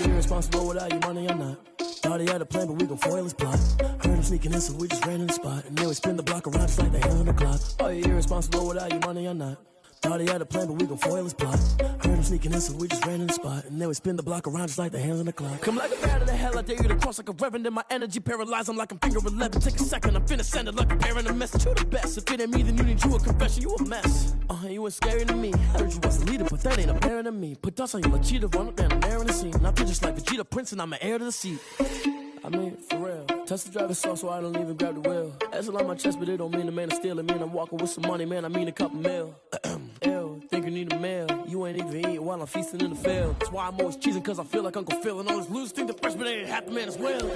you irresponsible without your money or not? Thought he had a plan, but we gon' foil his plot. Heard him sneaking in, so we just ran in the spot. And then we spin the block around just like the hand on the clock. Are you irresponsible without your money or not? Thought he had a plan, but we gon' foil his plot. Heard him sneaking in, so we just ran in the spot. And then we spin the block around just like the hands on the clock. Come like a bat of the hell, I dare you to cross like a reverend. And my energy paralyzed, I'm like I'm finger 11. Take a second, I'm finna send it like a bearing a message. You the best, if it ain't me, then you need you a confession. You a mess, you ain't scary to me. Heard you was a leader, but that ain't apparent to me. Put dust on you like cheetah, run up and I'm there in the scene. Now I'm just like Vegeta Prince and I'm an heir to the seat. I mean, for real. Touch the driver's sauce so I don't even grab the wheel. That's on my chest, but it don't mean the man is stealing. Man, I'm walking with some money, man, I mean a couple mil. Ew, think you need a meal. You ain't even eating while I'm feasting in the field. That's why I'm always cheesing, cause I feel like Uncle Phil. And all those losers think the freshman ain't half the man as well.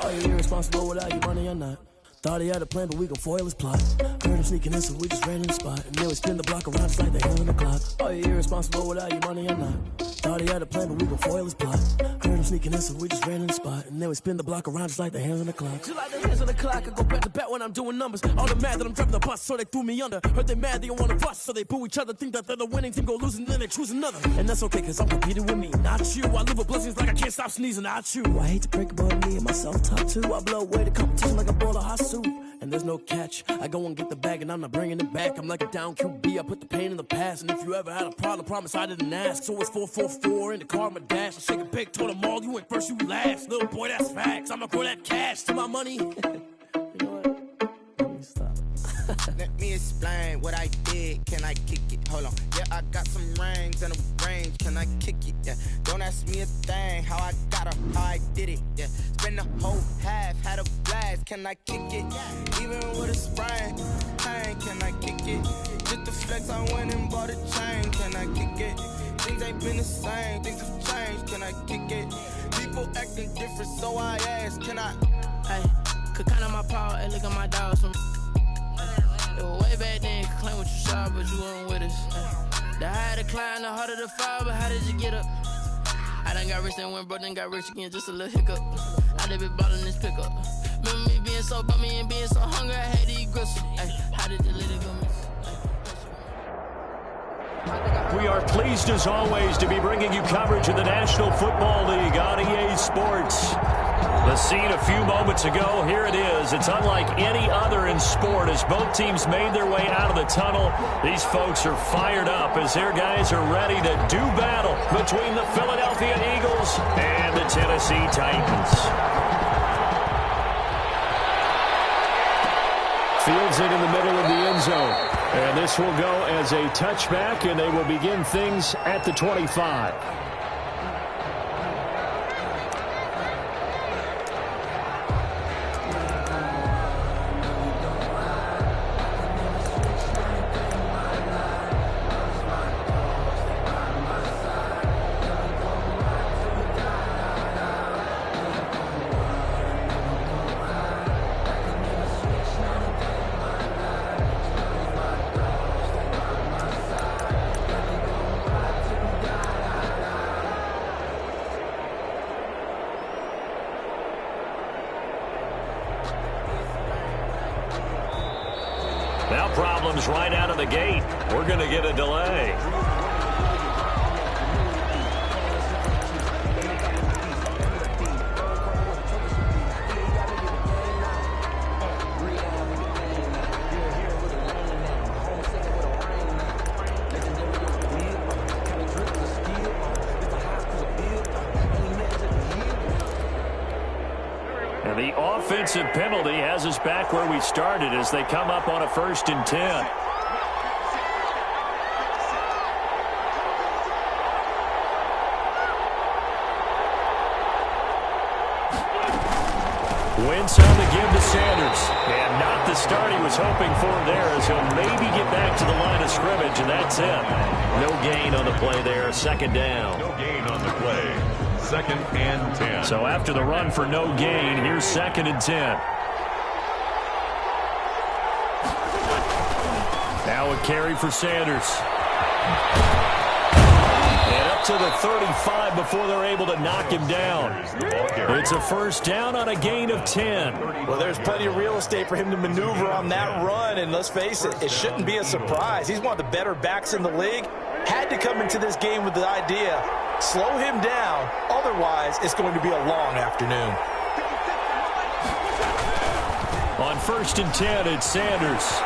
Are you irresponsible without your money or not? Thought he had a plan, but we gon' foil his plot. Heard him sneaking in, so we just ran in the spot. And then we spin the block around just like the hand on the clock. Are you irresponsible without your money or not? Thought he had a plan, but we gon' foil his plot. Heard him sneaking in, so we just ran in the spot. And then we spin the block around just like the hands on the clock. Just like the hands on the clock, I go back to back when I'm doing numbers. All the mad that I'm driving the bus, so they threw me under. Heard they mad, they don't wanna bust, so they boo each other. Think that they're the winning team, go losing, then they choose another. And that's okay, cause I'm competing with me, not you. I live with blessings like I can't stop sneezing, not you. I hate to break about me and my self-talk too. I blow away the competition like a bowl of hot soup. And there's no catch. I go and get the bag and I'm not bringing it back. I'm like a down QB, I put the pain in the past. And if you ever had a problem, promise I didn't ask. So it's 444 in the car, my dash. I shake a pig, told them all, you ain't first, you last. Little boy, that's facts. I'ma throw that cash to my money. You know what? Let me stop. Let me explain what I did. Can I kick it? Hold on. Yeah, I got some rings and a range. Can I kick it? Yeah. Don't ask me a thing. How I got her, how I did it. Yeah. Spend the whole half, had a blast. Can I kick it? Even with a sprain. Hey, can I kick it? Just the flex, I went and bought a chain. Can I kick it? Things ain't been the same. Things have changed. Can I kick it? People acting different, so I ask. Can I? Hey, could count on my power and look at my dogs. It was way back then, you could claim what you saw, but you weren't with us. The higher the climb, the harder the fall, but how did you get up? I done got rich and went broke, then got rich again, just a little hiccup. I done been ballin' this pickup. Remember me being so bummy and being so hungry, I had to eat gristle. Ay, how did you let it go miss? We are pleased as always to be bringing you coverage of the National Football League on EA Sports. The scene a few moments ago, here it is. It's unlike any other in sport as both teams made their way out of the tunnel. These folks are fired up as their guys are ready to do battle between the Philadelphia Eagles and the Tennessee Titans. Fields it in the middle of the end zone. And this will go as a touchback, and they will begin things at the 25. Now problems right out of the gate. We're going to get a delay. The offensive penalty has us back where we started as they come up on a 1st and 10. Wentz on the give to Sanders. And not the start he was hoping for there as he'll maybe get back to the line of scrimmage, and that's it. No gain on the play there, 2nd down. No gain on the play. 2nd and 10. So after the run for no gain, here's 2nd and 10. Now a carry for Sanders. And up to the 35 before they're able to knock him down. It's a 1st down on a gain of 10. Well, there's plenty of real estate for him to maneuver on that run, and let's face it, it shouldn't be a surprise. He's one of the better backs in the league. Had to come into this game with the idea Slow him down. Otherwise, it's going to be a long afternoon. On 1st and 10, it's Sanders.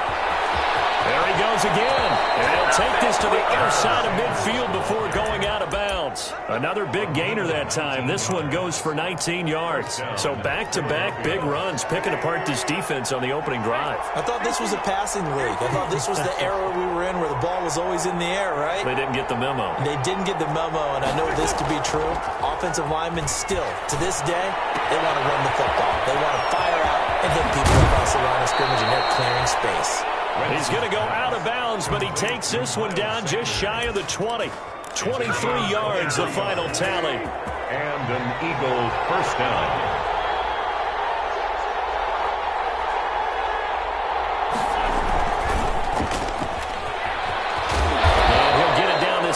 There he goes again. And he'll take this to the inner side of midfield before going out of bounds. Another big gainer that time. This one goes for 19 yards. So back-to-back big runs, picking apart this defense on the opening drive. I thought this was a passing league. I thought this was the era we were in where the ball was always in the air, right? They didn't get the memo. They didn't get the memo, and I know this to be true. Offensive linemen still, to this day, they want to run the football. They want to fire out and hit people across the line of scrimmage, and they're clearing space. He's going to go out of bounds, but he takes this one down just shy of the 20. 23 yards, the final tally. And an Eagles first down.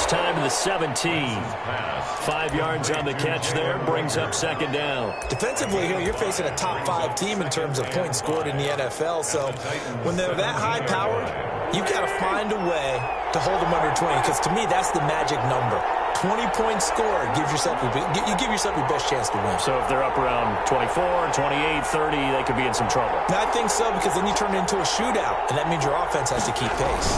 Time to the 17. 5 yards on the catch there. Brings up second down. Defensively here, you're facing a top 5 team in terms of points scored in the NFL. So when they're that high powered, you've got to find a way to hold them under 20. Because to me, that's the magic number. 20 points scored gives yourself you give yourself your best chance to win. So if they're up around 24, 28, 30, they could be in some trouble. I think so, because then you turn it into a shootout, and that means your offense has to keep pace.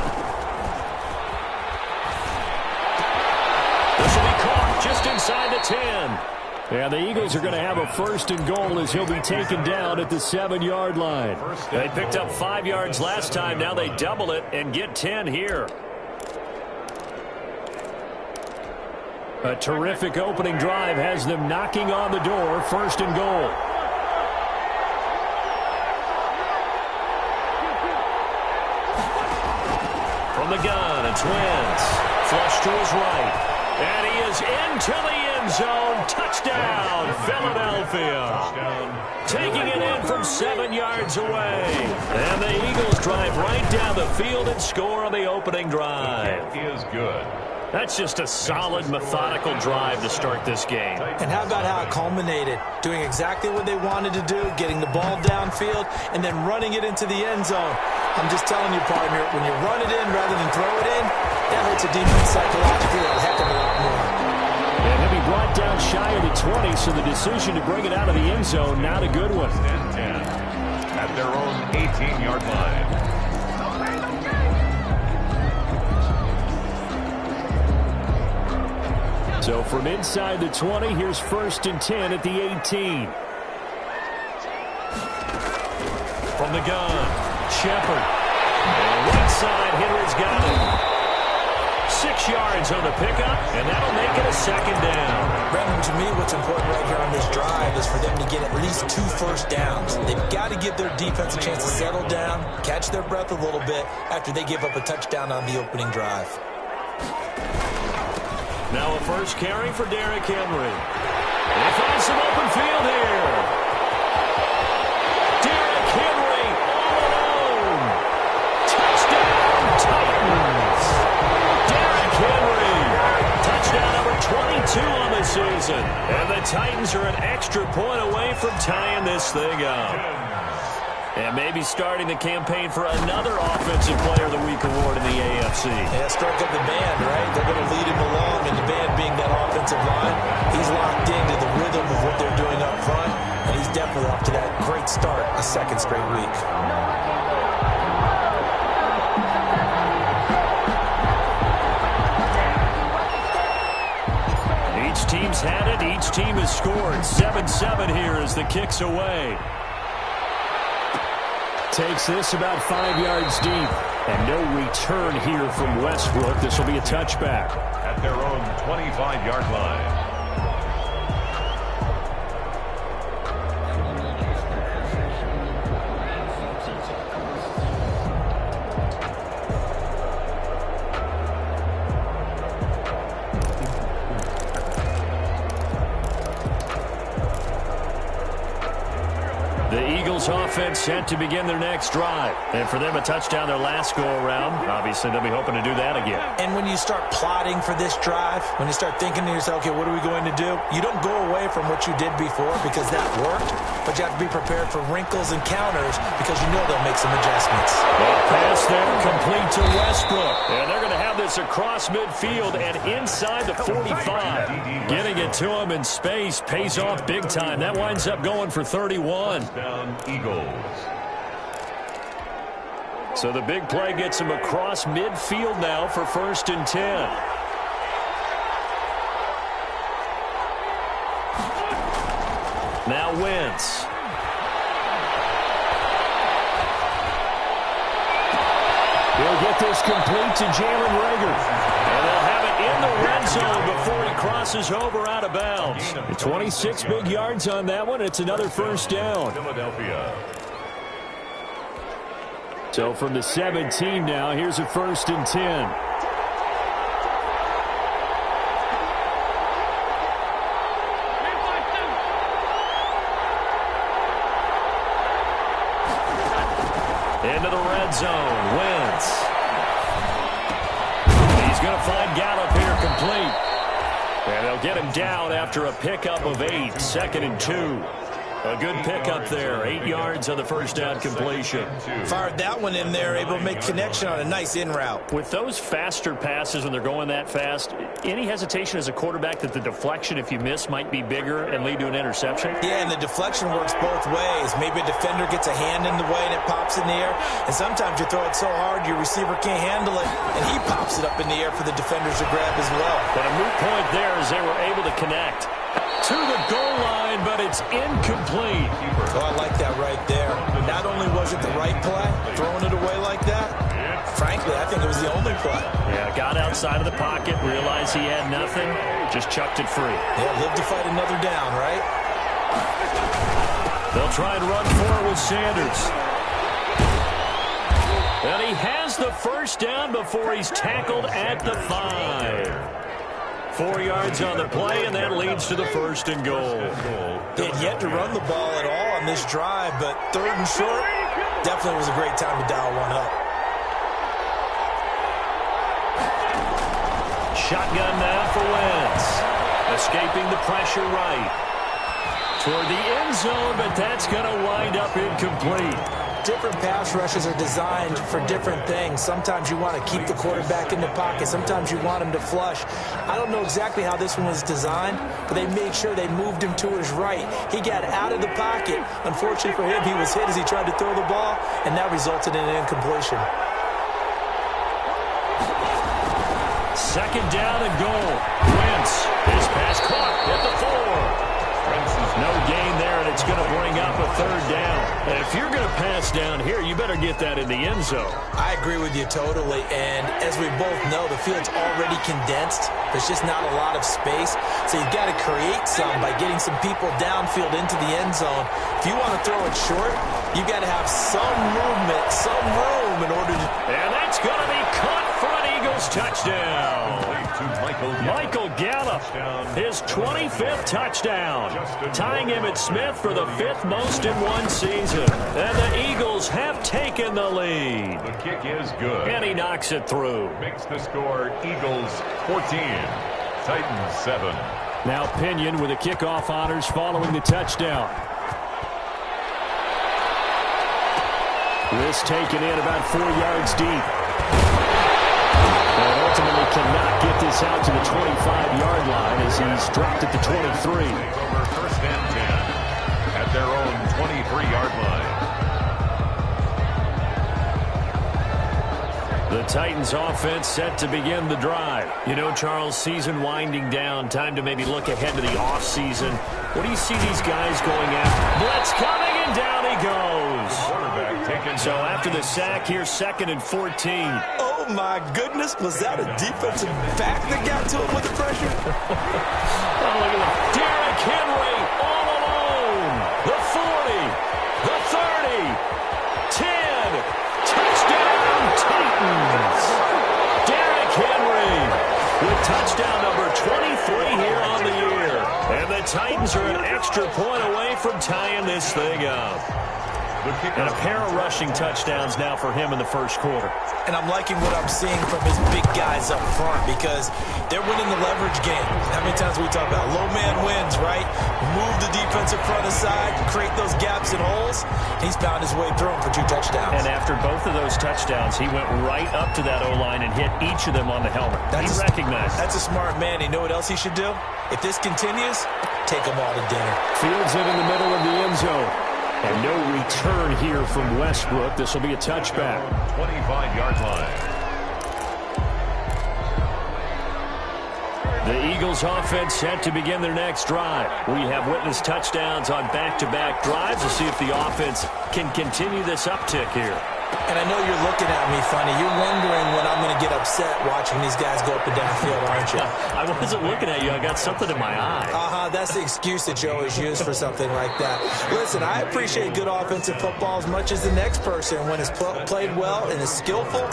Just inside the 10. And the Eagles are going to have a 1st and goal as he'll be taken down at the 7-yard line. They picked up 5 yards last time. Now they double it and get 10 here. A terrific opening drive has them knocking on the door. 1st and goal. From the gun, it's Wentz. Flush to his right. And he is into the end zone. Touchdown, Philadelphia. Taking it in from 7 yards away. And the Eagles drive right down the field and score on the opening drive. It is good. That's just a solid, methodical drive to start this game. And how about how it culminated? Doing exactly what they wanted to do, getting the ball downfield, and then running it into the end zone. I'm just telling you, partner, when you run it in rather than throw it in, that hurts a defense psychologically a heck of a lot more. And he'll be brought down shy of the 20, so the decision to bring it out of the end zone, not a good one. 10 at their own 18-yard line. So from inside the 20, here's 1st and 10 at the 18. From the gun, Shepard. And right side, Henry's got it. 6 yards on the pickup, and that'll make it a 2nd down. Brendan, to me, what's important right here on this drive is for them to get at least 2 first downs. They've got to give their defense a chance to settle down, catch their breath a little bit after they give up a touchdown on the opening drive. Now a first carry for Derrick Henry. They find some open field here. Derrick Henry all alone. Touchdown, Titans. Derrick Henry. Touchdown number 22 on the season. And the Titans are an extra point away from tying this thing up. And maybe starting the campaign for another Offensive Player of the Week award in the AFC. Yeah, strike up the band, right? They're going to lead him along, and the band being that offensive line, he's locked into the rhythm of what they're doing up front, and he's definitely off to that great start, a 2nd straight week. Each team's had it. Each team has scored. 7-7 here as the kick's away. Takes this about 5 yards deep. And no return here from Westbrook. This will be a touchback. At their own 25-yard line. The Eagles offense set to begin their next drive. And for them, a touchdown their last go-around. Obviously, they'll be hoping to do that again. And when you start plotting for this drive, when you start thinking to yourself, okay, what are we going to do? You don't go away from what you did before because that worked, but you have to be prepared for wrinkles and counters because you know they'll make some adjustments. Well, pass there, complete to Westbrook. And they're going to have this across midfield and inside the 45. Getting it to him in space pays off big time. That winds up going for 31. Down Eagles. So the big play gets him across midfield now for 1st and 10. Now Wentz. He'll get this complete to Jalen Reagor. And they'll have it in the red zone before he crosses over out of bounds. 26 big yards on that one. It's another first down. Philadelphia. So from the 17 now, here's a 1st and 10. Into the red zone. Wentz. He's going to find Gallup here complete. And they'll get him down after a pickup of 8. 2nd and 2. A good pickup there. 8 yards on the first down completion. Fired that one in there, able to make connection on a nice in route. With those faster passes when they're going that fast, any hesitation as a quarterback that the deflection, if you miss, might be bigger and lead to an interception? Yeah, and the deflection works both ways. Maybe a defender gets a hand in the way and it pops in the air. And sometimes you throw it so hard your receiver can't handle it, and he pops it up in the air for the defenders to grab as well. But a moot point there as they were able to connect. To the goal line, but it's incomplete. Oh, I like that right there. Not only was it the right play, throwing it away like that, frankly, I think it was the only play. Yeah, got outside of the pocket, realized he had nothing, just chucked it free. Yeah, live to fight another down, right? They'll try and run forward with Sanders. And he has the first down before he's tackled at the 5. 4 yards on the play, and that leads to the 1st and goal. They had yet to run the ball at all on this drive, but 3rd and short, definitely was a great time to dial one up. Shotgun now for Wentz. Escaping the pressure right. Toward the end zone, but that's going to wind up incomplete. Different pass rushes are designed for different things. Sometimes you want to keep the quarterback in the pocket. Sometimes you want him to flush. I don't know exactly how this one was designed, but they made sure they moved him to his right. He got out of the pocket. Unfortunately for him, he was hit as he tried to throw the ball, and that resulted in an incompletion. 2nd down and goal. Wentz. His pass caught at the 4. No gain there, and it's going to bring up a 3rd down. And if you're going to pass down here, you better get that in the end zone. I agree with you totally, and as we both know, the field's already condensed. There's just not a lot of space, so you've got to create some by getting some people downfield into the end zone. If you want to throw it short, you've got to have some movement, some room in order to... And that's going to be caught for an Eagles touchdown. Michael Gallup, his 25th touchdown, tying Emmitt Smith for the 5th most in one season. And the Eagles have taken the lead. The kick is good. And he knocks it through. Makes the score Eagles 14, Titans 7. Now Pinion with the kickoff honors following the touchdown. This taken in about 4 yards deep. And ultimately cannot get this out to the 25-yard line as he's dropped at the 23. Over 1st and 10 at their own 23-yard line. The Titans offense set to begin the drive. You know, Charles, season winding down, time to maybe look ahead to the offseason. What do you see these guys going after? Blitz coming, and down he goes. So after the sack, here's 2nd and 14. Oh, my goodness. Was that a defensive back that got to him with the pressure? Oh, look at that. Derrick Henry all alone. The 40, the 30, 10. Touchdown, Titans. Derrick Henry with touchdown number 23 here on the year. And the Titans are an extra point away from tying this thing up. And a pair of rushing touchdowns now for him in the first quarter. And I'm liking what I'm seeing from his big guys up front because they're winning the leverage game. How many times we talk about low man wins, right? Move the defensive front aside, create those gaps and holes. He's found his way through them for 2 touchdowns. And after both of those touchdowns, he went right up to that O-line and hit each of them on the helmet. He recognized it. That's a smart man. You know what else he should do? If this continues, take them all to dinner. Fields it in the middle of the end zone. And no return here from Westbrook. This will be a touchback. 25-yard line. The Eagles offense set to begin their next drive. We have witnessed touchdowns on back-to-back drives. We'll see if the offense can continue this uptick here. And I know you're looking at me funny. You're wondering when I'm going to get upset watching these guys go up and down the field, aren't you? I wasn't looking at you. I got something in my eye. That's the excuse that you always use for something like that. Listen, I appreciate good offensive football as much as the next person. When it's played well and is skillful,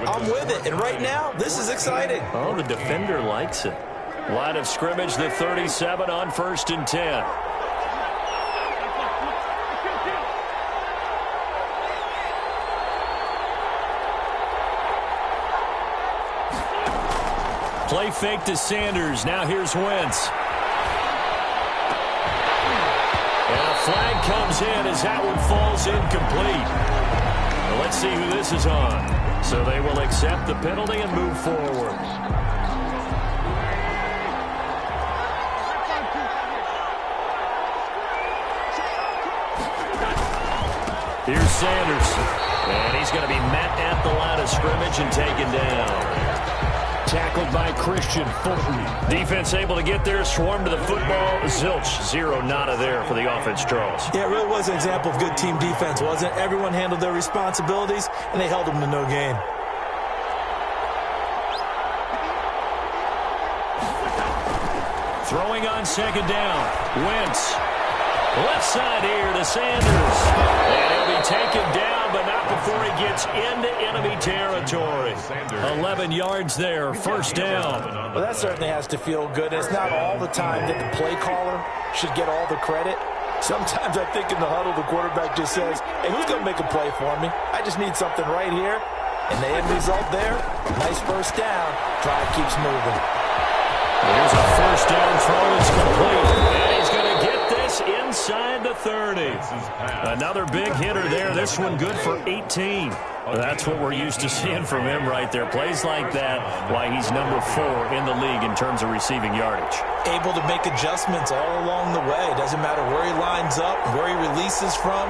I'm with it. And right now, this is exciting. Oh, the defender likes it. Line of scrimmage, the 37 on 1st and 10. Play fake to Sanders. Now here's Wentz. And a flag comes in as that one falls incomplete. Well, let's see who this is on. So they will accept the penalty and move forward. Here's Sanders. And he's going to be met at the line of scrimmage and taken down. Tackled by Christian Fulton. Defense able to get there, swarm to the football. Zilch, 0 nada there for the offense, Charles. Yeah, it really was an example of good team defense, wasn't it? Everyone handled their responsibilities, and they held them to no gain. Throwing on 2nd down. Wentz. Left side here to Sanders. And he'll be taken down, but not before he gets into enemy territory. 11 yards there, 1st down. Well, that certainly has to feel good. It's not all the time that the play caller should get all the credit. Sometimes I think in the huddle, the quarterback just says, hey, who's going to make a play for me? I just need something right here. And the end result there, nice 1st down. Drive keeps moving. Here's a 1st down throw. It's complete. And he's going to get this inside the 30. Another big hitter there. This one good for 18. That's what we're used to seeing from him right there. Plays like that, why he's number 4 in the league in terms of receiving yardage. Able to make adjustments all along the way. Doesn't matter where he lines up, where he releases from.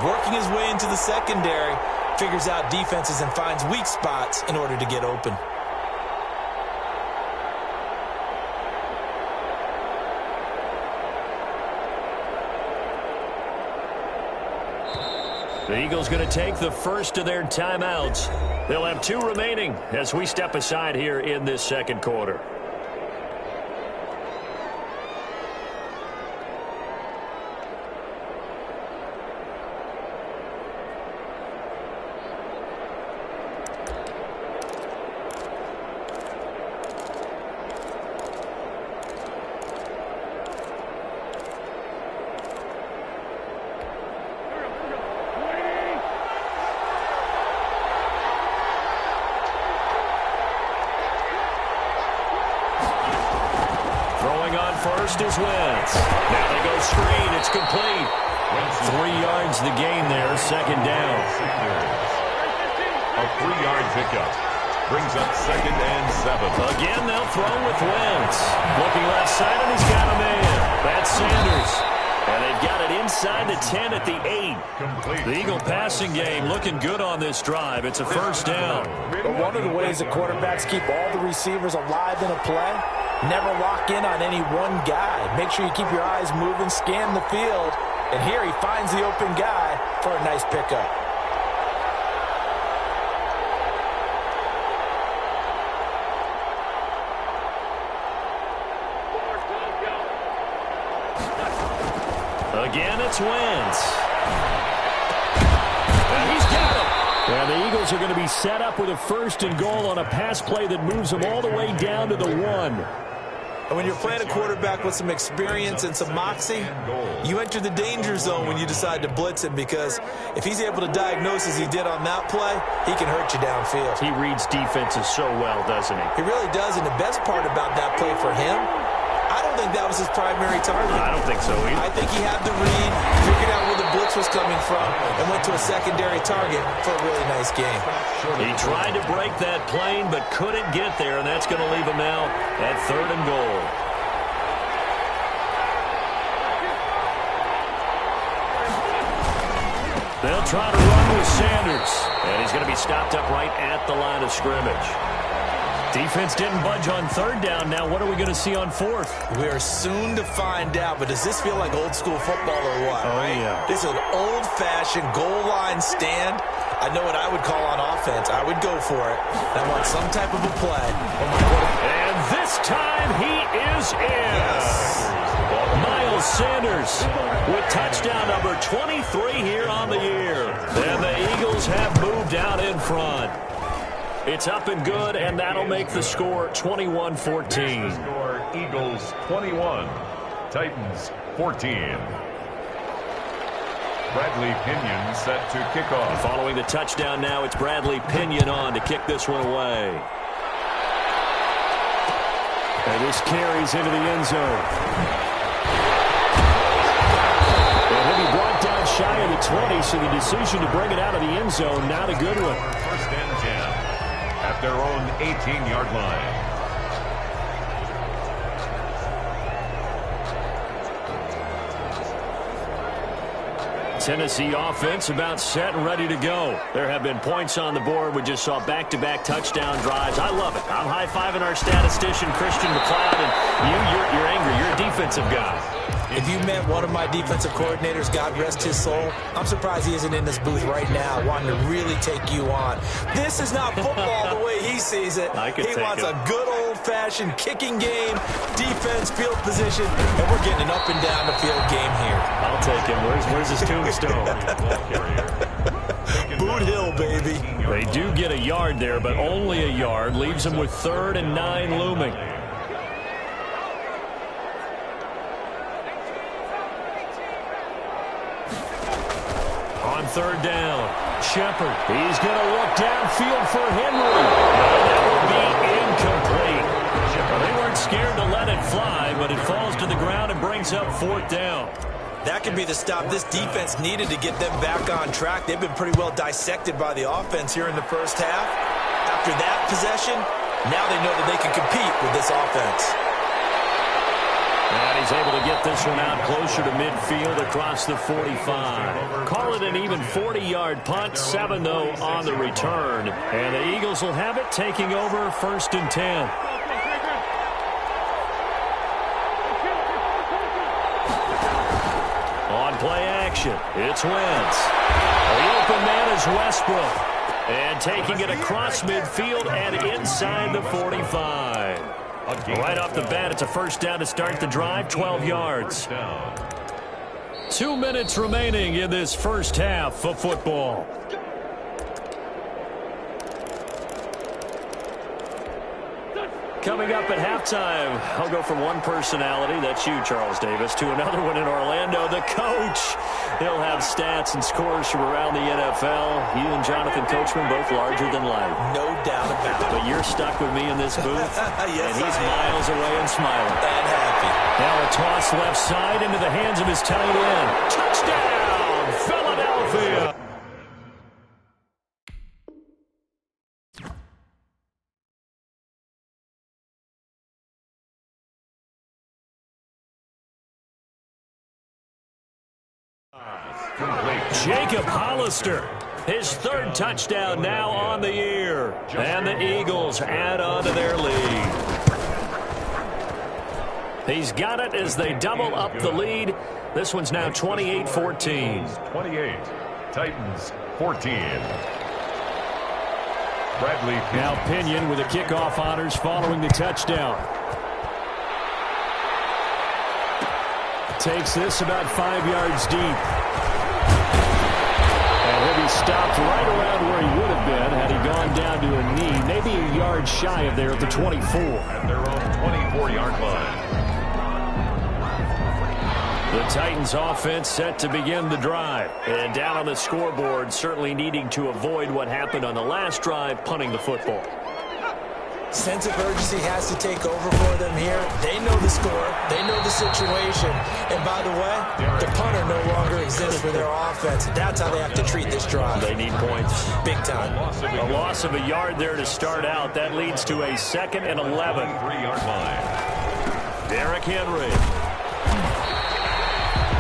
Working his way into the secondary, figures out defenses and finds weak spots in order to get open. The Eagles going to take the first of their timeouts. They'll have 2 remaining as we step aside here in this 2nd quarter. First is Wentz. Now they go screen. It's complete. 3 yards the gain there. 2nd down. A 3-yard pickup. Brings up 2nd and 7. Again, they'll throw with Wentz. Looking left side, and he's got him in. That's Sanders. And they've got it inside the 10 at the 8. The Eagle passing game looking good on this drive. It's a 1st down. But one of the ways that quarterbacks keep all the receivers alive in a play, never lock in on any one guy. Make sure you keep your eyes moving, scan the field. And here he finds the open guy for a nice pickup. Again, it's Wentz. And he's got it. And the Eagles are going to be set up with a 1st and goal on a pass play that moves them all the way down to the 1. And when you're playing a quarterback with some experience and some moxie, you enter the danger zone when you decide to blitz him, because if he's able to diagnose as he did on that play, he can hurt you downfield. He reads defenses so well, doesn't he? He really does, and the best part about that play for him, I don't think that was his primary target. I don't think so either. I think he had the read, figured out where the blitz was coming from, and went to a secondary target for a really nice game. He tried to break that plane but couldn't get there, and that's going to leave him now at 3rd and goal. They'll try to run with Sanders, and he's going to be stopped up right at the line of scrimmage. Defense didn't budge on 3rd down. Now what are we going to see on 4th? We are soon to find out, but does this feel like old school football or what? Oh, right? Yeah. This is an old-fashioned goal line stand. I know what I would call on offense. I would go for it. I want some type of a play. And this time he is in. Yes. Miles Sanders with touchdown number 23 here on the year. And the Eagles have moved out in front. It's up and good, and that'll make the score 21-14. Score Eagles 21, Titans 14. Bradley Pinion set to kick off. Following the touchdown now, it's Bradley Pinion on to kick this one away. And this carries into the end zone. And he'll be brought down shy of the 20, so the decision to bring it out of the end zone, not a good one. 1st and 10 at their own 18-yard line. Tennessee offense about set and ready to go. There have been points on the board. We just saw back-to-back touchdown drives. I love it. I'm high-fiving our statistician, Christian McLeod, and you're angry. You're a defensive guy. If you met one of my defensive coordinators, God rest his soul, I'm surprised he isn't in this booth right now wanting to really take you on. This is not football the way he sees it. He wants a good old-fashioned kicking game, defense, field position, and we're getting an up-and-down-the-field game here. I'll take him. Where's his tombstone? Boot Hill, baby. They do get a yard there, but only a yard. Leaves them with 3rd and 9 looming. On 3rd down, Shepard. He's going to look downfield for Henry. And that will be incomplete. They weren't scared to let it fly, but it falls to the ground and brings up 4th down. That could be the stop this defense needed to get them back on track. They've been pretty well dissected by the offense here in the first half. After that possession, now they know that they can compete with this offense. And he's able to get this one out closer to midfield across the 45. Call it an even 40-yard punt, 7 though on the return. And the Eagles will have it taking over 1st and 10. On play action, it's Wentz. The open man is Westbrook. And taking it across midfield and inside the 45. Right off the bat, it's a 1st down to start the drive, 12 yards. 2 minutes remaining in this first half of football. Coming up at halftime, I'll go from one personality, that's you, Charles Davis, to another one in Orlando, the coach. He'll have stats and scores from around the NFL. He and Jonathan Coachman both larger than life. No doubt about it. But you're stuck with me in this booth, yes, and he's miles away and smiling. And happy. Now a toss left side into the hands of his tight end. Touchdown, Philadelphia! Jacob Hollister, his 3rd touchdown now on the year. And the Eagles add on to their lead. He's got it as they double up the lead. This one's now 28-14. 28, Titans 14. Bradley Pinion. Now Pinion with the kickoff honors following the touchdown. Takes this about 5 yards deep. And he'll be stopped right around where he would have been had he gone down to a knee, maybe a yard shy of there at the 24. At their own 24-yard line. The Titans offense set to begin the drive. And down on the scoreboard, certainly needing to avoid what happened on the last drive, punting the football. Sense of urgency has to take over for them here. They know the score. They know the situation. And by the way, the punter no longer exists for their offense. That's how they have to treat this drive. They need points. Big time. A loss of a yard there to start out. That leads to a 2nd and 11. 3-yard line. Derrick Henry.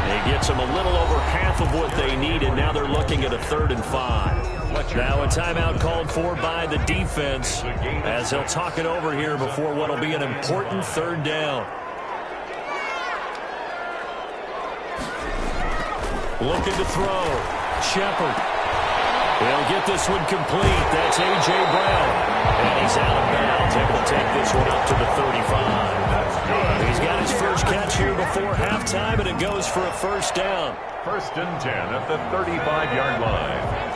He gets them a little over half of what they needed. Now they're looking at a 3rd and 5. Now a timeout called for by the defense as they'll talk it over here before what will be an important 3rd down. Looking to throw. Shepard. He'll get this one complete. That's A.J. Brown. And he's out of bounds. Able to take this one up to the 35. He's got his first catch here before halftime, and it goes for a 1st down. 1st and 10 at the 35-yard line.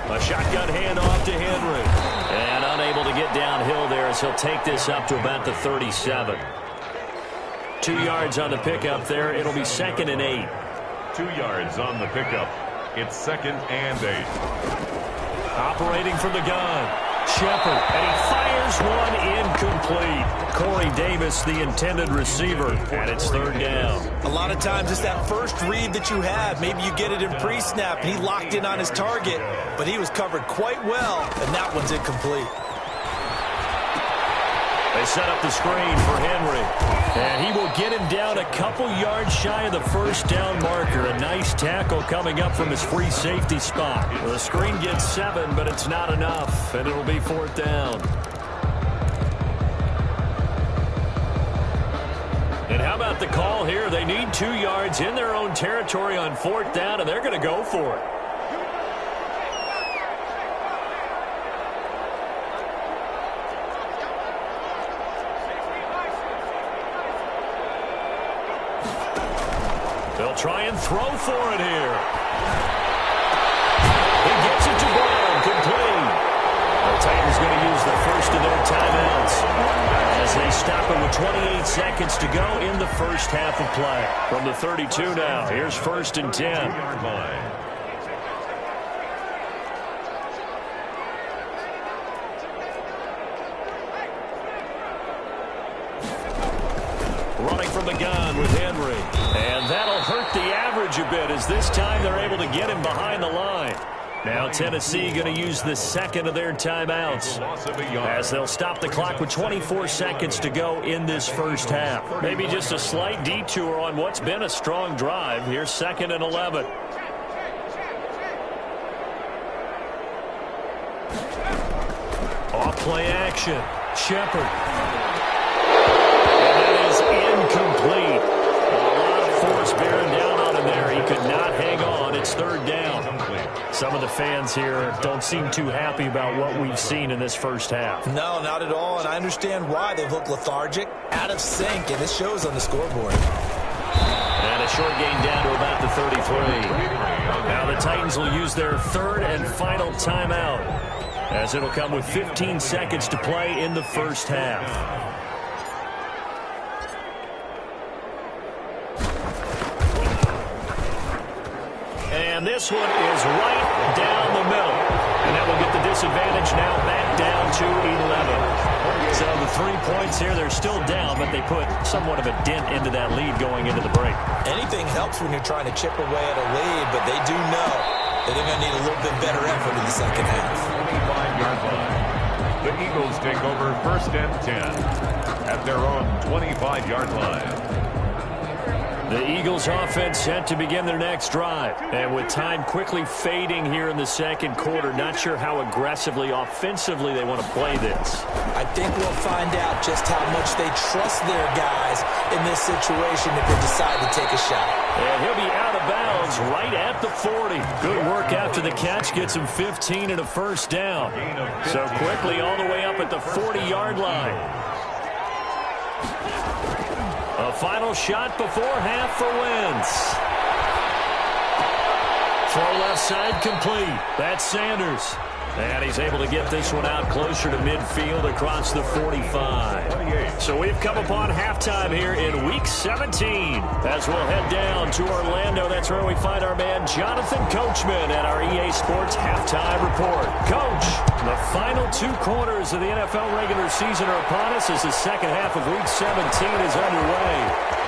A shotgun handoff to Henry. And unable to get downhill there as he'll take this up to about the 37. 2 yards on the pickup there. It'll be 2nd and 8. 2 yards on the pickup. It's 2nd and 8. Operating from the gun. Shepard. And he fires one incomplete. Corey Davis, the intended receiver, and it's 3rd down. A lot of times it's that first read that you have. Maybe you get it in pre-snap, and he locked in on his target, but he was covered quite well, and that one's incomplete. They set up the screen for Henry. And he will get him down a couple yards shy of the 1st down marker. A nice tackle coming up from his free safety spot. The screen gets 7, but it's not enough, and it'll be 4th down. And how about the call here? They need 2 yards in their own territory on 4th down, and they're going to go for it. They'll try and throw for it here. He gets it to Brown, complete. The Titans going to use the first of their timeouts as they stop it with 28 seconds to go in the first half of play. From the 32 now, here's 1st and 10. Running from the gun with Henry. And that'll hurt the average a bit as this time they're able to get him behind the line. Now Tennessee going to use the 2nd of their timeouts as they'll stop the clock with 24 seconds to go in this first half. Maybe just a slight detour on what's been a strong drive. Here's 2nd and 11. Off play action. Shepard. And that is incomplete. A lot of force bearing down on him there. He could not hang on. It's 3rd down. Some of the fans here don't seem too happy about what we've seen in this first half. No, not at all, and I understand why. They've looked lethargic, out of sync, and this shows on the scoreboard. And a short gain down to about the 33. Now the Titans will use their 3rd and final timeout as it'll come with 15 seconds to play in the first half. And this one is right down the middle. And that will get the disadvantage now back down to 11. So the 3 points here, they're still down, but they put somewhat of a dent into that lead going into the break. Anything helps when you're trying to chip away at a lead, but they do know that they're going to need a little bit better effort in the second half. 25-yard line. The Eagles take over 1st and 10 at their own 25-yard line. The Eagles offense set to begin their next drive. And with time quickly fading here in the second quarter, not sure how aggressively, offensively they want to play this. I think we'll find out just how much they trust their guys in this situation if they decide to take a shot. And he'll be out of bounds right at the 40. Good work after the catch. Gets him 15 and a 1st down. So quickly all the way up at the 40-yard line. A final shot before half for Wentz. Throw left outside, complete. That's Sanders. And he's able to get this one out closer to midfield across the 45. So we've come upon halftime here in Week 17. As we'll head down to Orlando, that's where we find our man Jonathan Coachman at our EA Sports Halftime Report. Coach, the final 2 quarters of the NFL regular season are upon us as the second half of Week 17 is underway.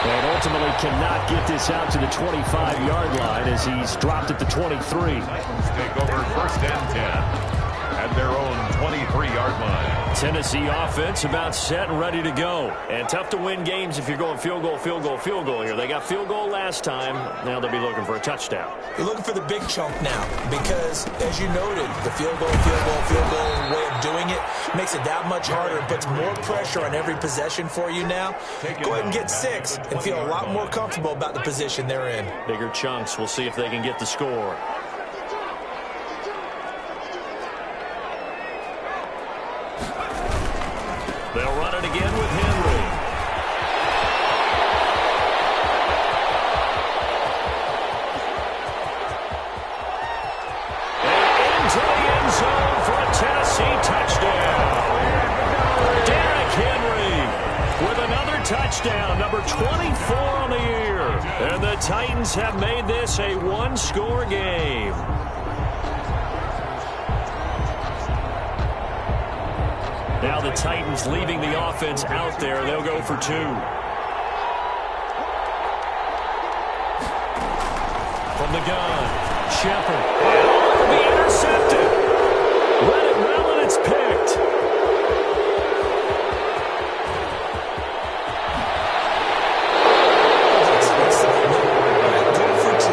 And ultimately cannot get this out to the 25-yard line as he's dropped at the 23. Take over first and 10 at their own 23-yard line. Tennessee offense about set and ready to go. And tough to win games if you're going field goal, field goal, field goal here. They got field goal last time. Now they'll be looking for a touchdown. You're looking for the big chunk now because, as you noted, the field goal way of doing it makes it that much harder and puts more pressure on every possession for you now. Go ahead and get 6 and feel a lot more comfortable about the position they're in. Bigger chunks. We'll see if they can get the score. They'll run it again with Henry. And into the end zone for a Tennessee touchdown. Derrick Henry with another touchdown, number 24 on the year. And the Titans have made this a 1-score game. Now the Titans leaving the offense out there. They'll go for 2. From the gun, Shepard. And will be intercepted. Let it roll and it's picked. Go for 2.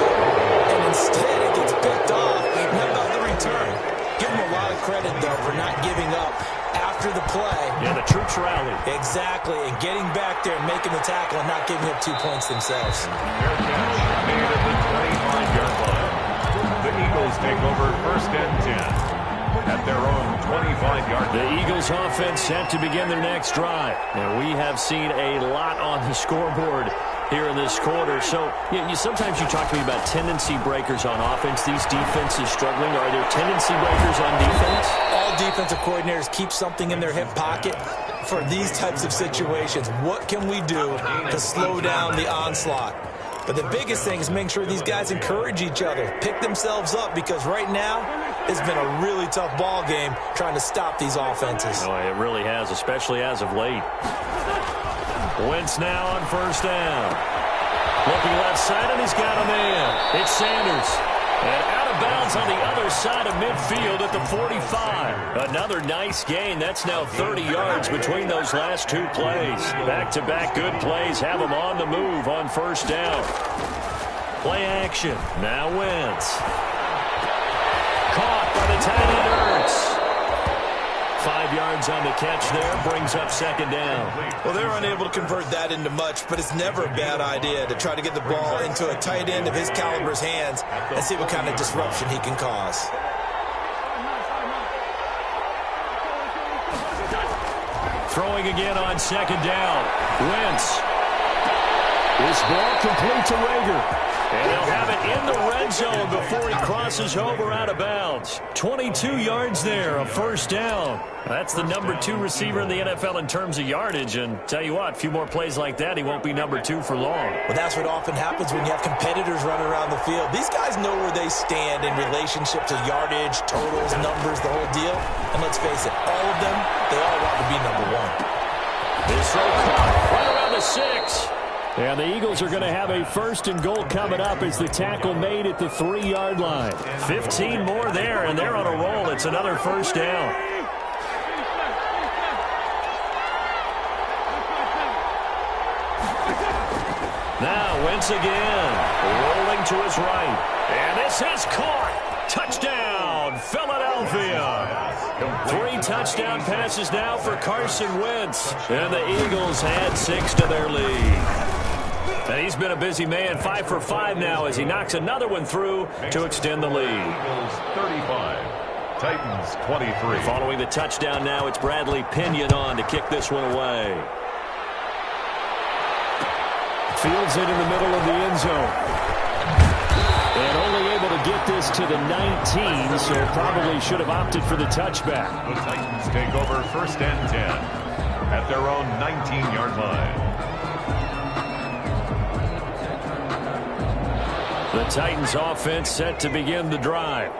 And instead it gets picked off. How about the return? Give him a lot of credit, though, for not giving up after the play. Yeah, the troops rallied. Exactly, and getting back there and making the tackle and not giving up 2 points themselves. Fair catch made at the 25-yard line. The Eagles take over first and 10 at their own 25-yard line. The Eagles offense set to begin their next drive. Now, we have seen a lot on the scoreboard here in this quarter. So, sometimes you talk to me about tendency breakers on offense. These defenses struggling. Are there tendency breakers on defense? All defensive coordinators keep something in their hip pocket for these types of situations. What can we do to slow down the onslaught? But the biggest thing is making sure these guys encourage each other, pick themselves up, because right now it's been a really tough ball game trying to stop these offenses. Oh, it really has, especially as of late. Wentz now on first down. Looking left side, and he's got a man. It's Sanders. And out of bounds on the other side of midfield at the 45. Another nice gain. That's now 30 yards between those last 2 plays. Back-to-back good plays have them on the move on first down. Play action. Now Wentz. Caught by the tight end Ertz. 5 yards on the catch there, brings up second down. Well, they're unable to convert that into much, but it's never a bad idea to try to get the ball into a tight end of his caliber's hands and see what kind of disruption he can cause. Throwing again on second down. Wentz. This ball complete to Rager. And he'll have it in the red zone before he crosses over out of bounds. 22 yards there, a first down. That's the number 2 receiver in the NFL in terms of yardage. And tell you what, a few more plays like that, he won't be number 2 for long. Well, that's what often happens when you have competitors running around the field. These guys know where they stand in relationship to yardage, totals, numbers, the whole deal. And let's face it, all of them, they all want to be number 1. This throw caught right around the 6. And the Eagles are going to have a first and goal coming up as the tackle made at the 3-yard line. 15 more there, and they're on a roll. It's another first down. Now Wentz again, rolling to his right. And this is caught. Touchdown, Philadelphia. 3 touchdown passes now for Carson Wentz. And the Eagles add 6 to their lead. And he's been a busy man, 5 for 5 now as he knocks another one through to extend the lead. Eagles 35, Titans 23. Following the touchdown now, it's Bradley Pinion on to kick this one away. Fields it in the middle of the end zone. And only able to get this to the 19, so probably should have opted for the touchback. The Titans take over 1st and 10 at their own 19-yard line. The Titans offense set to begin the drive.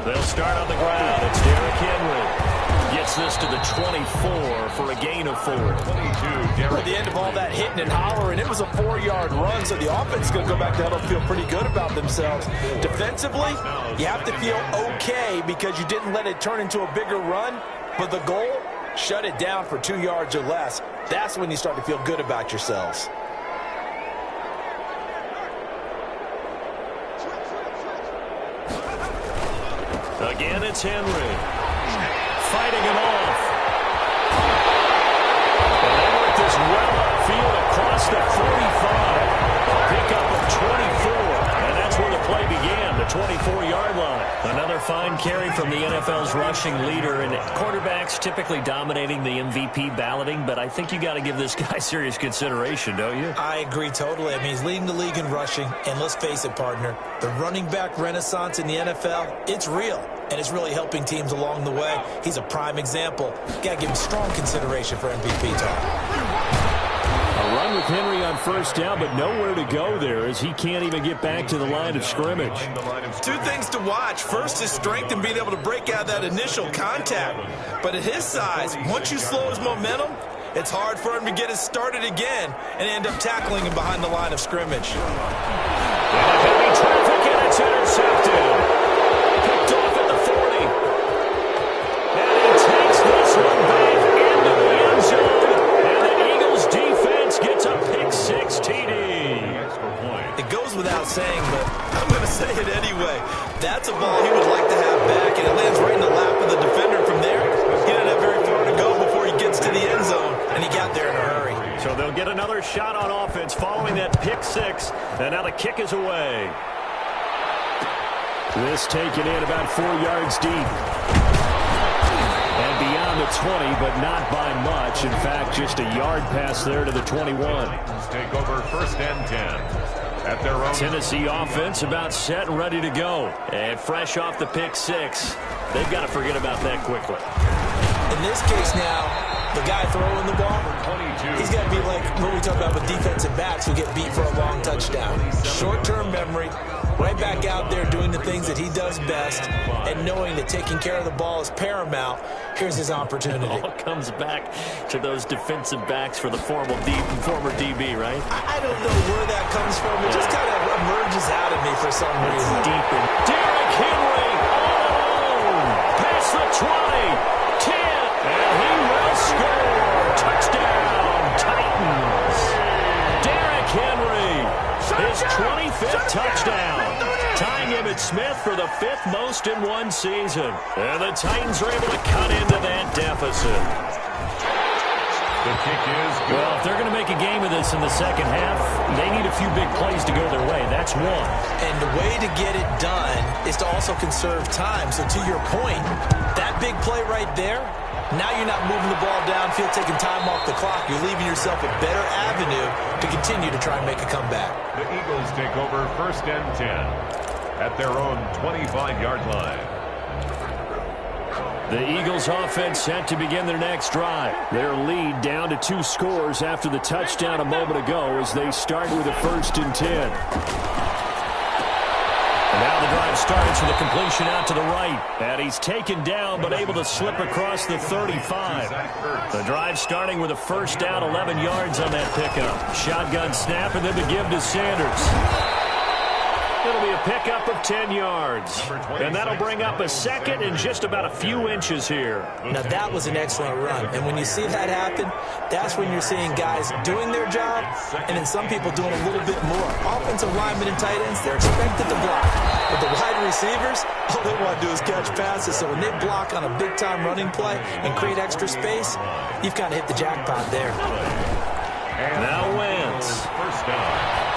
They'll start on the ground. It's Derrick Henry. Gets this to the 24 for a gain of 4. At the end of all that hitting and hollering, it was a 4-yard run, so the offense is going to go back to huddle and feel pretty good about themselves. Defensively, you have to feel okay because you didn't let it turn into a bigger run, but the goal, shut it down for 2 yards or less. That's when you start to feel good about yourselves. Again, it's Henry. Fighting him off. And they work this well upfield across the 45. A pickup of 24. And that's where the play began, the 24-yard line. Another fine carry from the NFL's rushing leader. And quarterbacks typically dominating the MVP balloting, but I think you got to give this guy serious consideration, don't you? I agree totally. I mean, he's leading the league in rushing. And let's face it, partner, the running back renaissance in the NFL, it's real. And it's really helping teams along the way. He's a prime example. Got to give him strong consideration for MVP talk. A run with Henry on 1st down, but nowhere to go there as he can't even get back to the line of scrimmage. 2 things to watch. First, his strength and being able to break out that initial contact. But at his size, once you slow his momentum, it's hard for him to get it started again and end up tackling him behind the line of scrimmage. And heavy traffic, and it's intercepted. Picked off at the 40. And he takes this one back into the end zone. And the Eagles defense gets a pick-6 TD. It goes without saying, but I'm going to say it anyway. That's a ball he would like to have back, and it lands right in the lap of the defender from there. He didn't have very far to go before he gets to the end zone, and he got there in a hurry. So they'll get another shot on offense following that pick-6. And now the kick is away. This taken in about 4 yards deep. And beyond the 20, but not by much. In fact, just a yard pass there to the 21. Take over 1st and 10 at their own. Tennessee offense about set and ready to go. And fresh off the pick-6. They've got to forget about that quickly. In this case now, the guy throwing the ball, he's got to be like what we talk about with defensive backs who get beat for a long touchdown. Short-term memory, right back out there doing the things that he does best, and knowing that taking care of the ball is paramount. Here's his opportunity. It all comes back to those defensive backs for the former DB, right? I don't know where that comes from. It just kind of emerges out of me for some reason. Deep in. Derrick Henry. Oh! Past the 20. 10. And he will score. Touchdown, Titans. Derrick Henry. His 25th touchdown. Tying Emmitt Smith for the 5th most in one season. And the Titans are able to cut into that deficit. The kick is good. Well, if they're going to make a game of this in the second half, they need a few big plays to go their way. That's one. And the way to get it done is to also conserve time. So to your point, that big play right there, now you're not moving the ball downfield, taking time off the clock. You're leaving yourself a better avenue to continue to try and make a comeback. The Eagles take over 1st and 10 at their own 25-yard line. The Eagles offense set to begin their next drive. Their lead down to 2 scores after the touchdown a moment ago as they start with a 1st and 10. And now the drive starts with a completion out to the right. And he's taken down but able to slip across the 35. The drive starting with a 1st down, 11 yards on that pickup. Shotgun snap and then the give to Sanders. It'll be a pickup of 10 yards. And that'll bring up a 2nd and just about a few inches here. Now, that was an excellent run. And when you see that happen, that's when you're seeing guys doing their job and then some people doing a little bit more. Offensive linemen and tight ends, they're expected to block. But the wide receivers, all they want to do is catch passes. So when they block on a big-time running play and create extra space, you've kind of hit the jackpot there. Now Wentz. 1st down.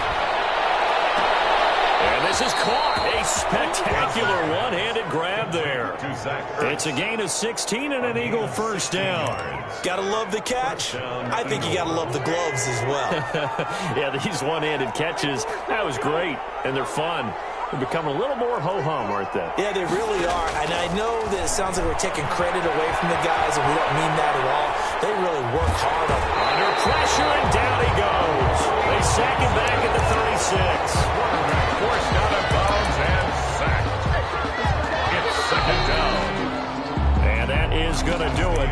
And this is caught. A spectacular one-handed grab there. It's a gain of 16 and an Eagle first down. Gotta love the catch. I think you gotta love the gloves as well. Yeah, these one-handed catches, that was great, and they're fun. They're becoming a little more ho-hum, aren't they? Yeah, they really are. And I know that it sounds like we're taking credit away from the guys, and we don't mean that at all. They really work hard on it. Under pressure, and down he goes. They sack him back at the 36. Forced out of bounds and sacked. It's second down. And that is going to do it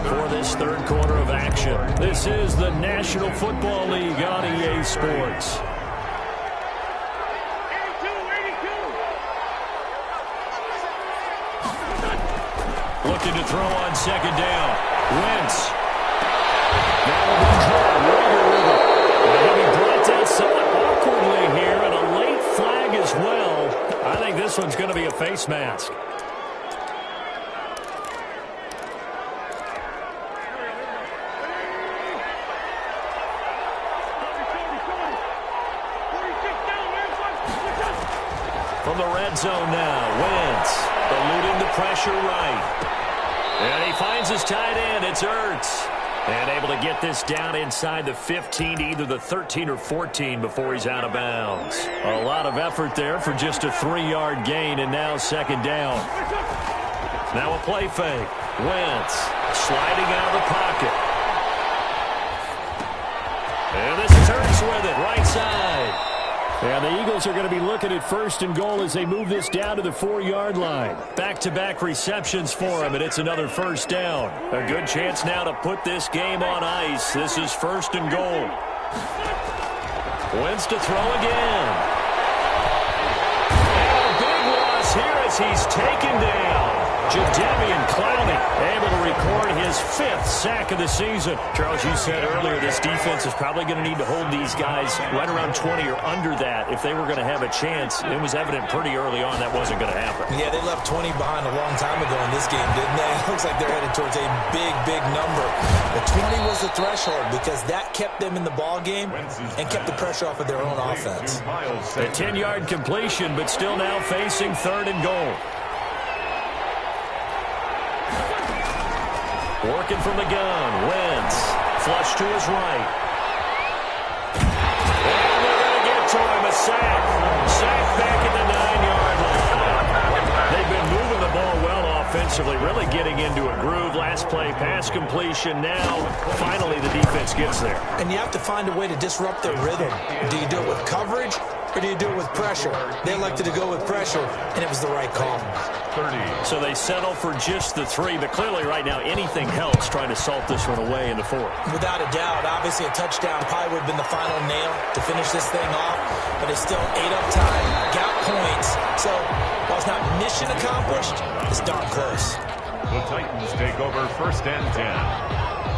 for this third quarter of action. This is the National Football League on EA Sports. Looking to throw on second down. Wentz. That'll be drawn. Rager with it. And he'll be brought down somewhat awkwardly here, and a late flag as well. I think this one's going to be a face mask. From the red zone now, Wentz eluding the pressure right. And he finds his tight end. It's Ertz. And able to get this down inside the 15 to either the 13 or 14 before he's out of bounds. A lot of effort there for just a 3-yard gain, and now second down. Now a play fake. Wentz sliding out of the pocket. And this is Ertz with it, right side. And the Eagles are going to be looking at first and goal as they move this down to the 4-yard line. Back-to-back receptions for him, and it's another first down. A good chance now to put this game on ice. This is first and goal. Wentz to throw again. And a big loss here as he's taken down. Jadeveon Clowney able to record his 5th sack of the season. Charles, you said earlier this defense is probably going to need to hold these guys right around 20 or under that if they were going to have a chance. It was evident pretty early on that wasn't going to happen. Yeah, they left 20 behind a long time ago in this game, didn't they? It looks like they're headed towards a big, big number. But 20 was the threshold because that kept them in the ball game and kept the pressure off of their own offense. A 10-yard completion, but still now facing third and goal. Working from the gun, Wentz, flush to his right. And they're going to get to him, a sack. Sack back at the 9-yard line. They've been moving the ball well offensively, really getting into a groove. Last play, pass completion. Now, finally, the defense gets there. And you have to find a way to disrupt their rhythm. Do you do it with coverage, or do you do it with pressure? They elected to go with pressure, and it was the right call. 30. So they settle for just the 3, but clearly right now anything helps trying to salt this one away in the 4th. Without a doubt, obviously a touchdown probably would have been the final nail to finish this thing off, but it's still 8 up time, got points. So while it's not mission accomplished, it's darn close. The Titans take over first and 10.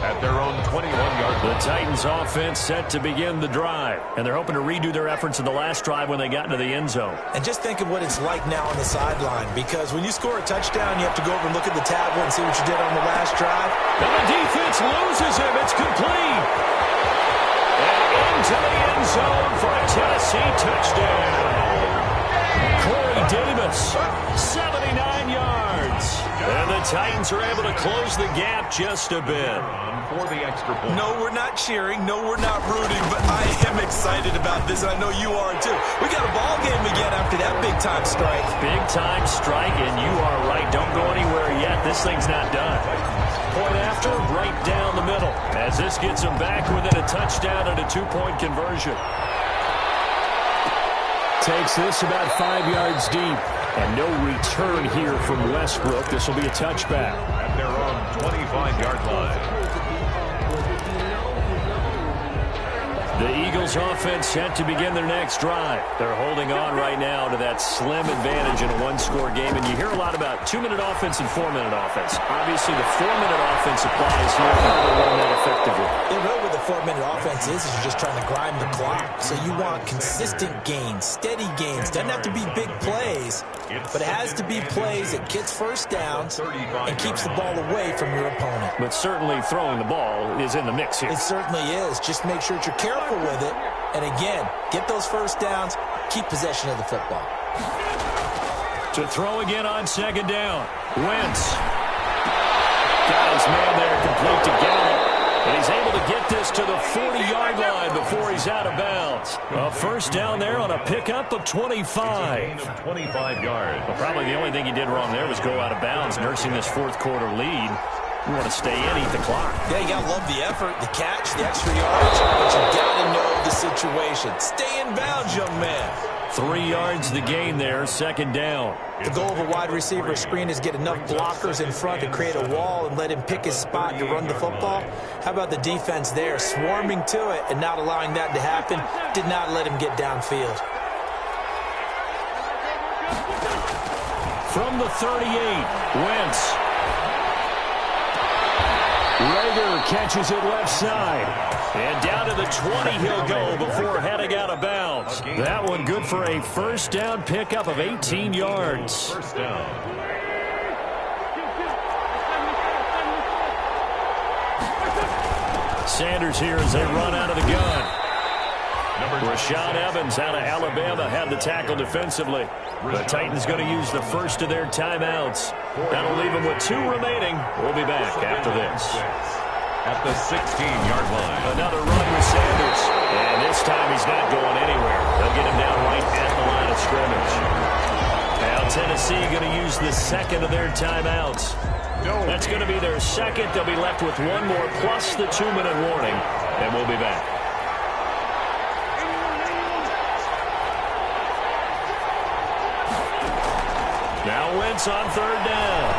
At their own 21-yard line. The Titans offense set to begin the drive, and they're hoping to redo their efforts in the last drive when they got into the end zone. And just think of what it's like now on the sideline, because when you score a touchdown, you have to go over and look at the tablet and see what you did on the last drive. And the defense loses him. It's complete. And into the end zone for a Tennessee touchdown. Corey Davis, 79 yards. And the Titans are able to close the gap just a bit. For the extra point. No, we're not cheering. No, we're not rooting. But I am excited about this, and I know you are too. We got a ball game again after that big-time strike. Big-time strike, and you are right. Don't go anywhere yet. This thing's not done. Point after, right down the middle. As this gets them back within a touchdown and a 2-point conversion. Takes this about 5 yards deep. And no return here from Westbrook. This will be a touchback. At their own 25-yard line. The Eagles offense set to begin their next drive. They're holding on right now to that slim advantage in a one-score game. And you hear a lot about 2-minute offense and 4-minute offense. Obviously, the 4-minute offense applies here. How to run that effectively. It really what the 4-minute offense is you're just trying to grind the clock. So you want consistent gains, steady gains. Doesn't have to be big plays, but it has to be plays that gets first downs and keeps the ball away from your opponent. But certainly throwing the ball is in the mix here. It certainly is. Just make sure that you're careful with it And again, get those first downs, keep possession of the football. To throw again on second down. Wentz. Got his man there, complete to Gallup. And he's able to get this to the 40-yard line before he's out of bounds. A first down there on a pickup of 25. 25 yards. Well, probably the only thing he did wrong there was go out of bounds, nursing this fourth quarter lead. You want to stay in, eat the clock. Yeah, you got to love the effort, the catch, the extra yardage, but you got to know the situation. Stay in bounds, young man. 3 yards the gain there, second down. The goal of a wide receiver screen is get enough blockers in front to create a wall and let him pick his spot to run the football. How about the defense there, swarming to it and not allowing that to happen? Did not let him get downfield. From the 38, Wentz. Rager catches it left side. And down to the 20 he'll go before heading out of bounds. That one good for a first down pickup of 18 yards. First down. Sanders here as they run out of the gun. Rashad Evans out of Alabama had the tackle defensively. The Titans going to use the first of their timeouts. That'll leave them with 2 remaining. We'll be back after this. At the 16-yard line. Another run with Sanders. And this time he's not going anywhere. They'll get him down right at the line of scrimmage. Now Tennessee going to use the second of their timeouts. That's going to be their second. They'll be left with 1 more plus the 2-minute warning. And we'll be back. Now Wentz on third down.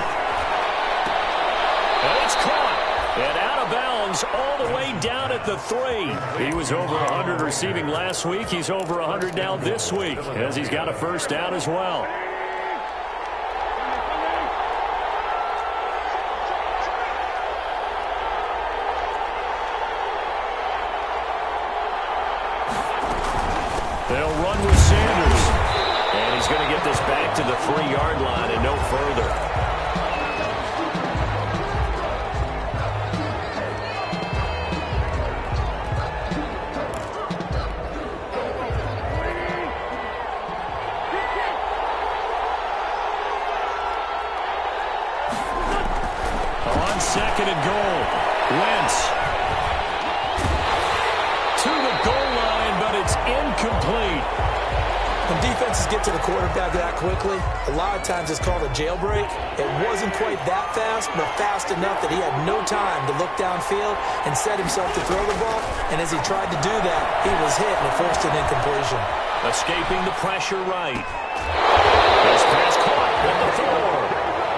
And it's caught. And out of bounds all the way down at the 3. He was over 100 receiving last week. He's over 100 now this week as he's got a first down as well. They'll run with Sanders. And he's going to get this back to the 3-yard line and no further. On second and goal, Wentz to the goal line, but it's incomplete. When defenses get to the quarterback that quickly, a lot of times it's called a jailbreak. It wasn't quite that fast, but fast enough that he had no time to look downfield and set himself to throw the ball. And as he tried to do that, he was hit and it forced an incompletion. Escaping the pressure right. This pass caught at the 4.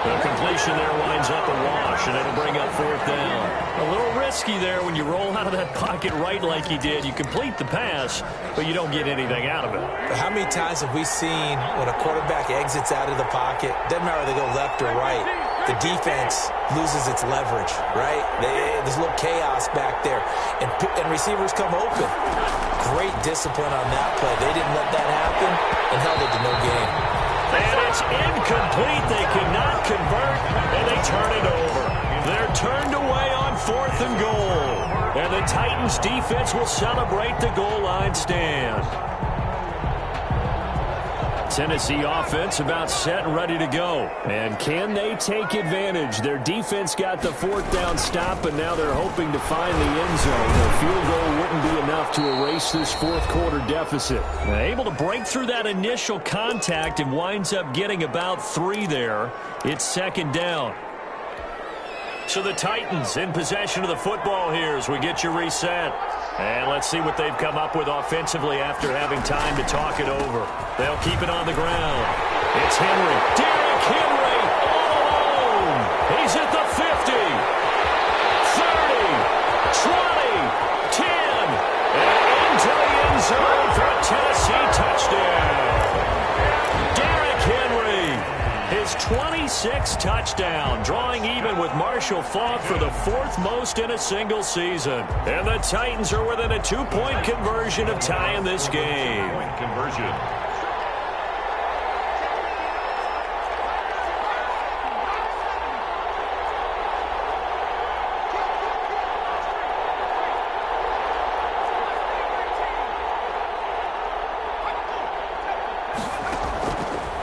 The completion there winds up a wash, and it'll bring up fourth down. A little risky there when you roll out of that pocket right like he did. You complete the pass, but you don't get anything out of it. But how many times have we seen when a quarterback exits out of the pocket, doesn't matter if they go left or right, the defense loses its leverage, right? There's a little chaos back there, and receivers come open. Great discipline on that play. They didn't let that happen and held it to no gain. And it's incomplete. They cannot convert, and they turn it over. They're turned away on 4th and goal. And the Titans defense will celebrate the goal line stand. Tennessee offense about set and ready to go. And can they take advantage? Their defense got the 4th down stop, and now they're hoping to find the end zone. A field goal wouldn't be enough to erase this 4th quarter deficit. Now, able to break through that initial contact and winds up getting about 3 there. It's second down. So the Titans in possession of the football here as we get you reset. And let's see what they've come up with offensively after having time to talk it over. They'll keep it on the ground. It's Henry. Derrick Henry all alone. He's at the 50, 30, 20, 10, and into the end zone for a Tennessee touchdown. Derrick Henry, his 26th touchdown, drawing even with Marshall Faulk for the 4th most in a single season. And the Titans are within a 2-point conversion of tying this game. Point conversion.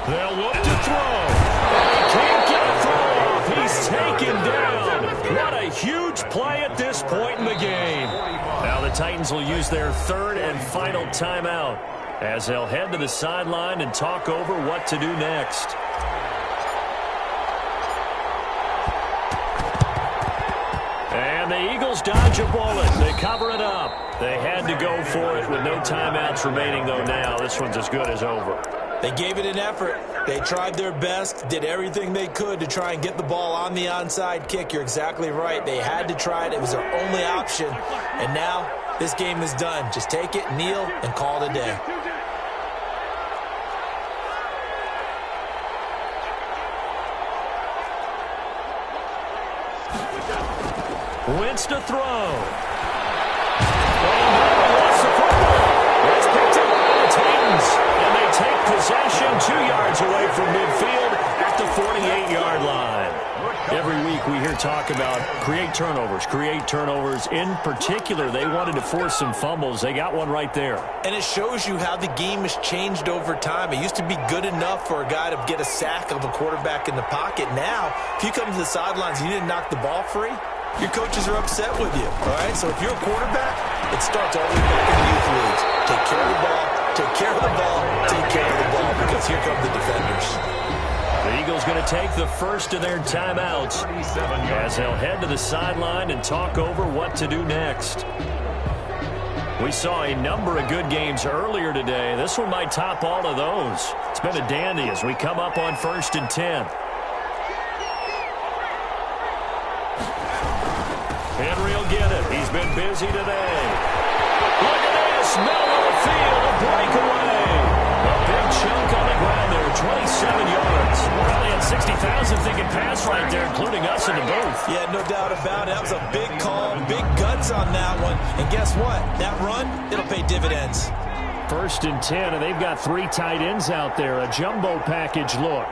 They'll look to throw. They can't get a throw off. He's taken down. What a huge play at this point in the game. Now the Titans will use their third and final timeout as they'll head to the sideline and talk over what to do next. And the Eagles dodge a bullet. They cover it up. They had to go for it with no timeouts remaining, though now. This one's as good as over. They gave it an effort. They tried their best, did everything they could to try and get the ball on the onside kick. You're exactly right. They had to try it. It was their only option. And now this game is done. Just take it, kneel, and call it a day. Wentz to throw. Lost the football. It's picked up by the Titans. And they take possession 2 yards away from midfield at the 48-yard line. Every week we hear talk about create turnovers. In particular, they wanted to force some fumbles. They got one right there. And it shows you how the game has changed over time. It used to be good enough for a guy to get a sack of a quarterback in the pocket. Now, if you come to the sidelines and you didn't knock the ball free, your coaches are upset with you, all right? So if you're a quarterback, it starts all the way back in the youth leagues. Take care of the ball, take care of the ball, take care of the ball, because here come the defenders. The Eagles going to take the first of their timeouts as they'll head to the sideline and talk over what to do next. We saw a number of good games earlier today. This one might top all of those. It's been a dandy as we come up on 1st and 10. Henry will get it. He's been busy today. Look at this. Middle of the field. A breakaway. A big chunk on the ground there. 27 yards. Probably had 60,000 thinking pass right there, including us in the booth. Yeah, no doubt about it. That was a big call, big guts on that one. And guess what? That run, it'll pay dividends. 1st and 10, and they've got 3 tight ends out there. A jumbo package look.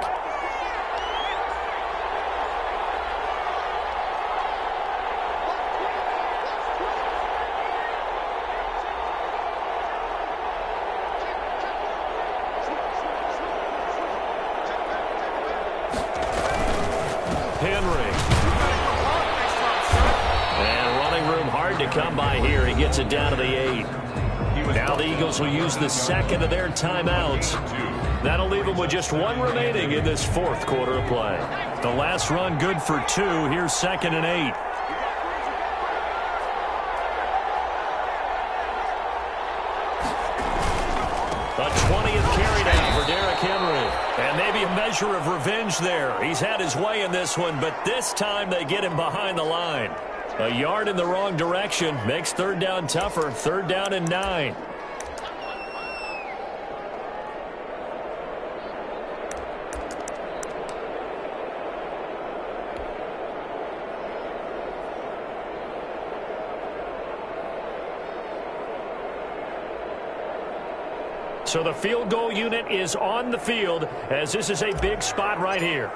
Come by here. He gets it down to the 8. Now the Eagles will use the second of their timeouts. That'll leave them with just 1 remaining in this 4th quarter of play. The last run good for 2. Here's 2nd and 8. A 20th carry down for Derrick Henry. And maybe a measure of revenge there. He's had his way in this one, but this time they get him behind the line. A yard in the wrong direction makes 3rd down tougher. 3rd down and 9. So the field goal unit is on the field as this is a big spot right here.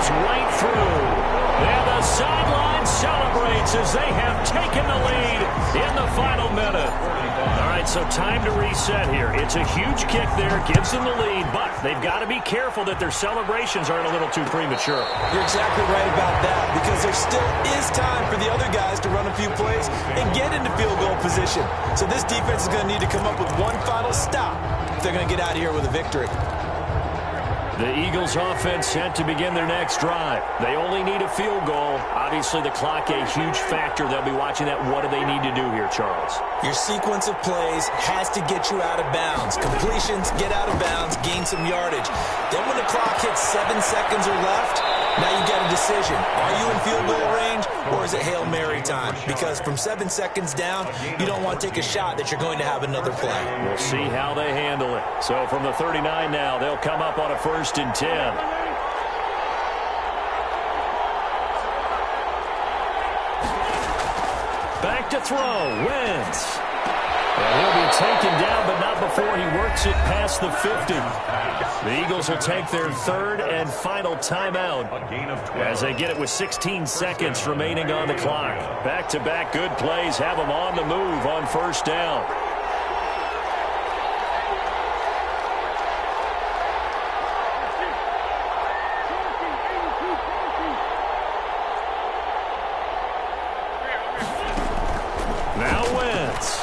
Right through. And the sideline celebrates as they have taken the lead in the final minute. All right, so time to reset here. It's a huge kick there, gives them the lead, but they've got to be careful that their celebrations aren't a little too premature. You're exactly right about that, because there still is time for the other guys to run a few plays and get into field goal position. So this defense is going to need to come up with one final stop if they're going to get out of here with a victory. The Eagles offense set to begin their next drive. They only need a field goal. Obviously, the clock a huge factor. They'll be watching that. What do they need to do here, Charles? Your sequence of plays has to get you out of bounds. Completions, get out of bounds, gain some yardage. Then when the clock hits 7 seconds or left, now you got a decision. Are you in field goal range, or is it Hail Mary time? Because from 7 seconds down, you don't want to take a shot that you're going to have another play. We'll see how they handle it. So from the 39 now, they'll come up on a 1st and 10. Back to throw. Wentz. And he'll be taken down, but not before he works it past the 50. The Eagles will take their third and final timeout as they get it with 16 seconds remaining on the clock. Back-to-back good plays have them on the move on first down. Now Wentz.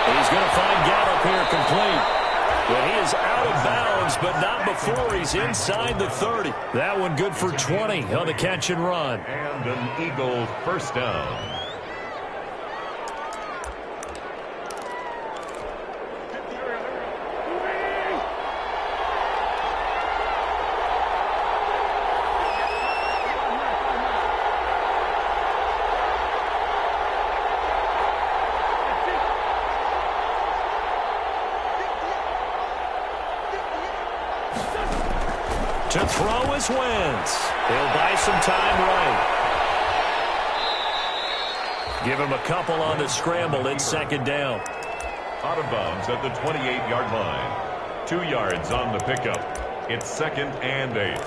He's going to find Gallup here complete. But he is out of bounds, but not before he's inside the 30. That one good for 20 on the catch and run. And an Eagle first down. To throw is Wentz. He'll buy some time right. Give him a couple on the scramble in second down. Out of bounds at the 28-yard line. 2 yards on the pickup. It's 2nd and 8.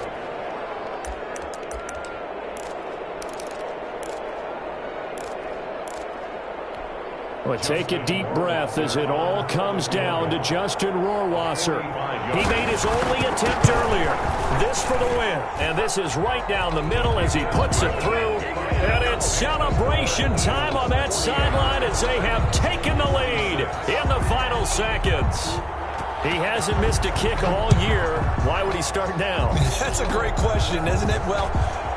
Well, take a deep breath as it all comes down to Justin Rohrwasser. He made his only attempt earlier. This for the win. And this is right down the middle as he puts it through. And it's celebration time on that sideline as they have taken the lead in the final seconds. He hasn't missed a kick all year. Why would he start now? That's a great question, isn't it? Well,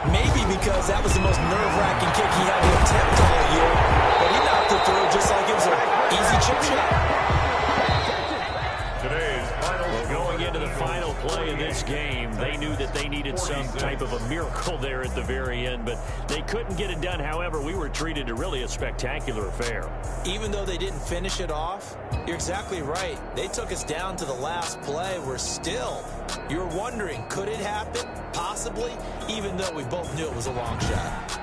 maybe because that was the most nerve-wracking kick he had to attempt all year. But he knocked it through just like it was an easy chip shot. Today's final going into the final play of this game, they knew that they needed some type of a miracle there at the very end, but they couldn't get it done. However, we were treated to really a spectacular affair. Even though they didn't finish it off, you're exactly right. They took us down to the last play. You're wondering, could it happen? Possibly, even though we both knew it was a long shot.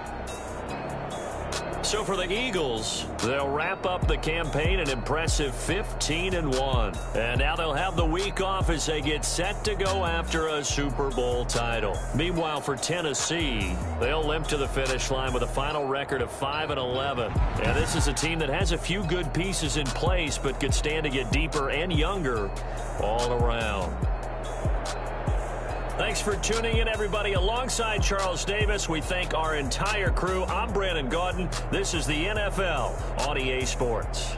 So for the Eagles, they'll wrap up the campaign an impressive 15-1. And now they'll have the week off as they get set to go after a Super Bowl title. Meanwhile, for Tennessee, they'll limp to the finish line with a final record of 5-11. And this is a team that has a few good pieces in place, but could stand to get deeper and younger all around. Thanks for tuning in, everybody. Alongside Charles Davis, we thank our entire crew. I'm Brandon Gaudin. This is the NFL on EA Sports.